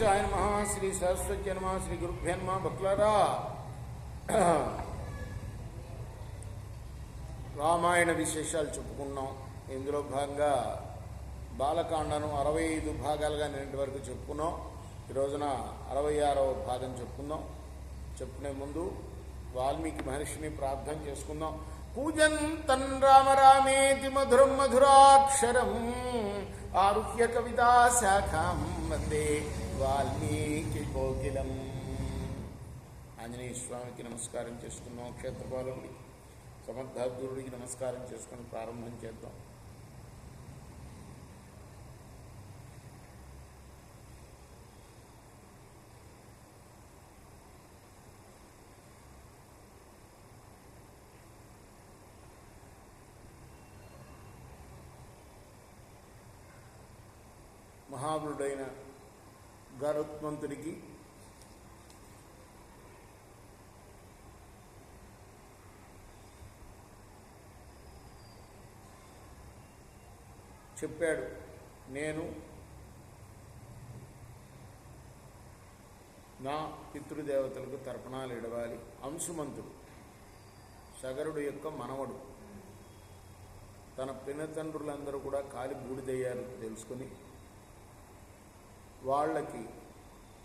గణేశాయ నమః. శ్రీ సరస్వతి నమః. శ్రీ గురుభ్యో నమః. భక్తులారా, రామాయణ విశేషాలు చెప్పుకున్నాం. ఇందులో భాగంగా బాలకాండను 65 భాగాలుగా నిన్నటి వరకు చెప్పుకున్నాం. ఈ రోజున 66వ భాగం చెప్పుకుందాం. చెప్పుకునే ముందు వాల్మీకి మహర్షిని ప్రార్థన చేసుకుందాం. కూజంతం రామ రామేతి మధురం మధురాక్షరం ఆరుహ్య కవితా శాఖాం వందే వాల్మీకి కోకిలం. ఆంజనేయ స్వామికి నమస్కారం చేసుకున్నాం. క్షేత్రపాలుడికి సమర్థాధురుడికి నమస్కారం చేసుకుని ప్రారంభం చేద్దాం. మహాబలుడైన గరుత్మంతుడికి చెప్పాడు, నేను నా పితృదేవతలకు తర్పణాలు ఇడవాలి. అంశుమంతుడు సగరుడు యొక్క మనవడు. తన పినతండ్రులందరూ కూడా కాలి బూడిదయ్యారు తెలుసుకుని వాళ్ళకి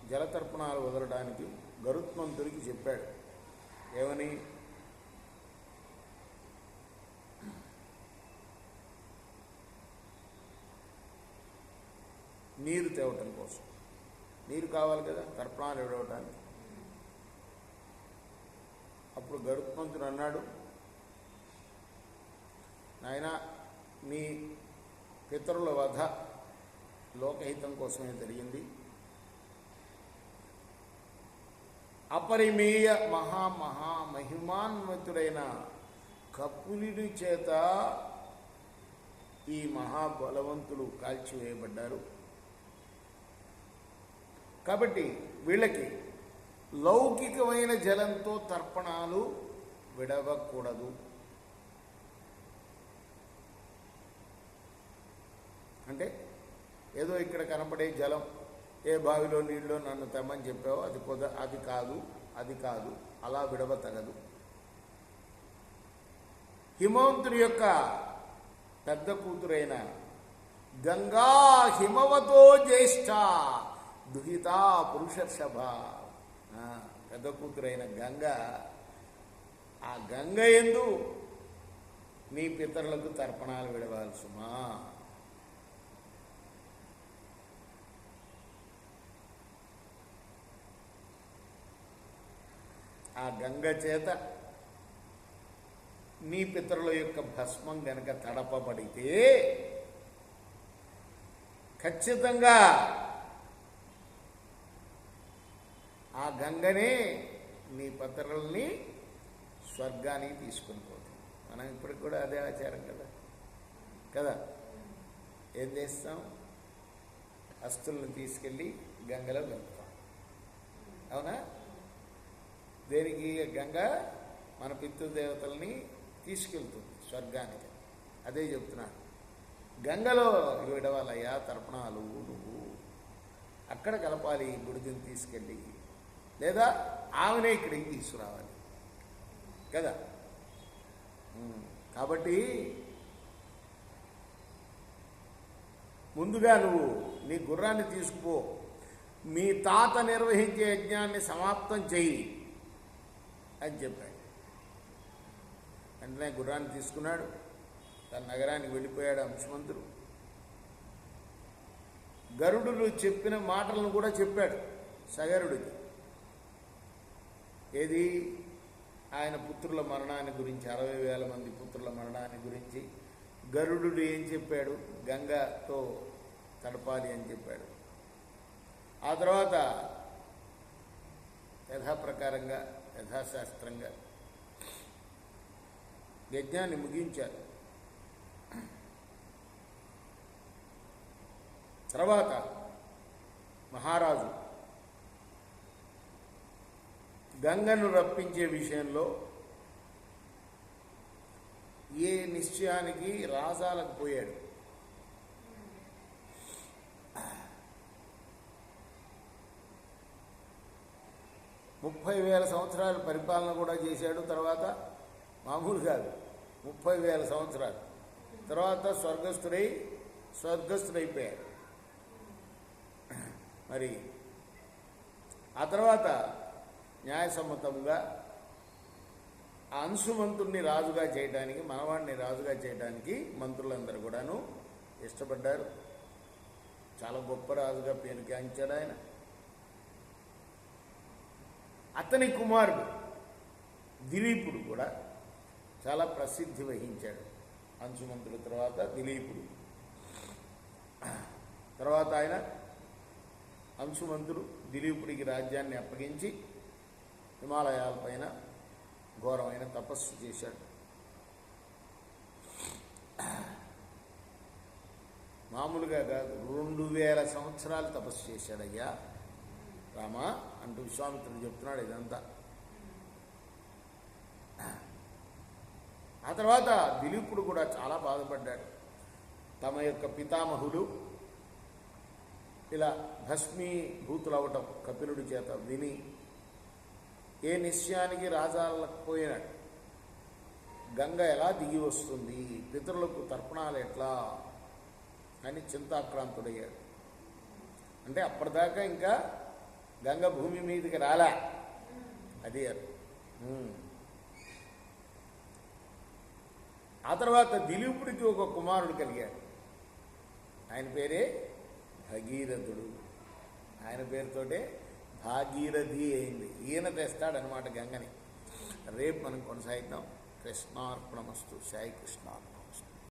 జలతర్పణాలు వదలడానికి గరుత్మంతుడికి చెప్పాడు. ఏమని? నీరు తేవటం కోసం. నీరు కావాలి కదా తర్పణాలు ఇవ్వడానికి. అప్పుడు గరుత్మంతుడు అన్నాడు, నాయన, నీ పితరుల వధ లోకహితం కోసమే జరిగింది. అపరిమేయ మహిమాన్వితుడైన కపులుడి చేత ఈ మహాబలవంతులు కాల్చివేయబడ్డారు. కాబట్టి వీళ్ళకి లౌకికమైన జలంతో తర్పణాలు విడవకూడదు. అంటే ఏదో ఇక్కడ కనపడే జలం, ఏ బావిలో నీళ్ళు నన్ను తెమ్మని చెప్పావో అది కాదు, అలా విడవ తగదు. హిమవంతుడి యొక్క పెద్ద కూతురైన గంగా హిమవతో జ్యేష్ఠ దుహితా పురుషర్షభ. పెద్ద కూతురైన గంగ, ఆ గంగ యందు నీ పితరులకు తర్పణాలు విడవాలి సుమా. ఆ గంగ చేత నీ పితరుల యొక్క భస్మం గనక తడపబడితే ఖచ్చితంగా ఆ గంగనే నీ పితరుల్ని స్వర్గానికి తీసుకుని పోతుంది. మనం ఇప్పటికి కూడా అదే ఆచారం కదా. ఏం చేస్తాం? అస్తులను తీసుకెళ్ళి గంగలో కలుపుతాం. అవునా? దేనికి? గంగ మన పితృదేవతల్ని తీసుకెళ్తుంది స్వర్గానికి. అదే చెప్తున్నాను. గంగలో విడవాలయ్యా తర్పణాలు. నువ్వు అక్కడ కలపాలి గుడిని తీసుకెళ్ళి, లేదా ఆమెనే ఇక్కడికి తీసుకురావాలి కదా. కాబట్టి ముందుగా నువ్వు నీ గుర్రాన్ని తీసుకుపో, మీ తాత నిర్వహించే యజ్ఞాన్ని సమాప్తం చెయ్యి అని చెప్పాడు. వెంటనే గుర్రాన్ని తీసుకున్నాడు, తన నగరానికి వెళ్ళిపోయాడు అంశుమంతుడు. గరుడులు చెప్పిన మాటలను కూడా చెప్పాడు సగరుడికి. ఏది? ఆయన పుత్రుల మరణాన్ని గురించి, 60,000 మంది పుత్రుల మరణాన్ని గురించి గరుడు ఏం చెప్పాడు? గంగతో తడపాలి అని చెప్పాడు. ఆ తర్వాత యథాప్రకారంగా యథాశాస్త్రంగా యజ్ఞాన్ని ముగించారు. తర్వాత మహారాజు గంగను రప్పించే విషయంలో ఏ నిశ్చయానికి రాజాలకు పోయాడు. 30,000 సంవత్సరాలు పరిపాలన కూడా చేశాడు. తర్వాత మామూలు కాదు, 30,000 సంవత్సరాలు తర్వాత స్వర్గస్థుడైపోయాడు. మరి ఆ తర్వాత న్యాయసమ్మతంగా ఆ అంశుమంతుణ్ణి రాజుగా చేయడానికి, మనవాడిని రాజుగా చేయడానికి మంత్రులందరూ కూడాను ఇష్టపడ్డారు. చాలా గొప్ప రాజుగా పేరుగాంచాడు ఆయన. అతని కుమారుడు దిలీపుడు కూడా చాలా ప్రసిద్ధి వహించాడు. అంశుమంతుల తర్వాత దిలీపుడు. తర్వాత ఆయన అంశుమంతుడు దిలీపుడికి రాజ్యాన్ని అప్పగించి హిమాలయాలపైన ఘోరమైన తపస్సు చేశాడు. మామూలుగా కాదు, 2,000 సంవత్సరాలు తపస్సు చేశాడయ్యా రామా అంటూ విశ్వామిత్రుడు చెప్తున్నాడు ఇదంతా. ఆ తర్వాత దిలీపుడు కూడా చాలా బాధపడ్డాడు. తమ యొక్క పితామహుడు ఇలా భస్మీభూతులవటం కపిలుడి చేత విని ఏ నిశ్చయానికి రాజాలకపోయినాడు. గంగ ఎలా దిగి వస్తుంది, పితరులకు తర్పణాలు ఎట్లా అని చింతాక్రాంతుడయ్యాడు. అంటే అప్పటిదాకా ఇంకా గంగ భూమి మీదకి రాలే. అది ఆ తర్వాత దిలీపుడికి ఒక కుమారుడు కలిగాడు. ఆయన పేరే భగీరథుడు. ఆయన పేరుతోటే భాగీరథి అయింది. ఈయన తెస్తాడనమాట గంగని. రేపు మనం కొనసాగిద్దాం. కృష్ణార్పణమస్తు. సాయి కృష్ణ.